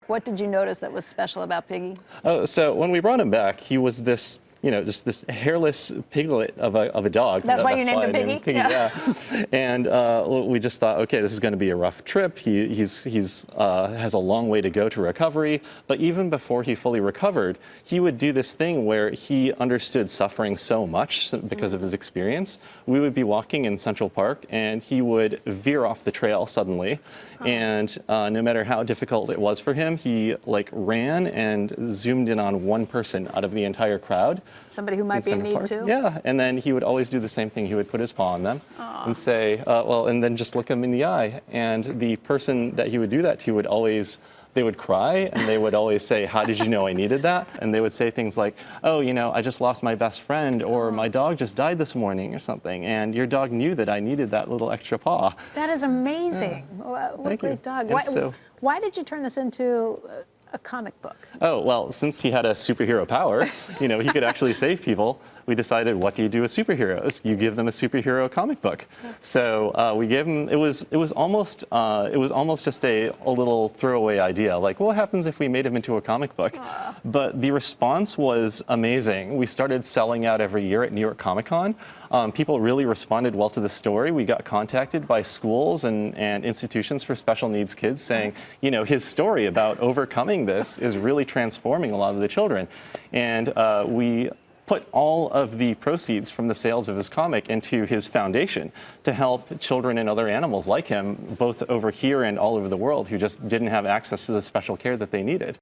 What did you notice that was special about Piggy? So when we brought him back, he was this, just this hairless piglet of a dog. That's why you named him Piggy? Piggy, yeah. And we just thought, okay, this is going to be a rough trip. He has a long way to go to recovery. But even before he fully recovered, he would do this thing where he understood suffering so much because of his experience. We would be walking in Central Park, and he would veer off the trail suddenly. And no matter how difficult it was for him, he ran and zoomed in on one person out of the entire crowd. Somebody who might be in need too? Yeah, and then he would always do the same thing. He would put his paw on them and say, and then just look them in the eye. And the person that he would do that to they would cry, and they would always say, how did you know I needed that? And they would say things like, oh, I just lost my best friend, or my dog just died this morning or something, and your dog knew that I needed that little extra paw. That is amazing. Yeah. What a great dog. Why did you turn this into a comic book? Oh, well, since he had a superhero power, he could actually save people, we decided, what do you do with superheroes? You give them a superhero comic book. So we gave him, it was almost just a little throwaway idea, like, what happens if we made him into a comic book? But the response was amazing. We started selling out every year at New York Comic Con. People really responded well to the story. We got contacted by schools and institutions for special needs kids saying, his story about overcoming this is really transforming a lot of the children. And we put all of the proceeds from the sales of his comic into his foundation to help children and other animals like him, both over here and all over the world, who just didn't have access to the special care that they needed.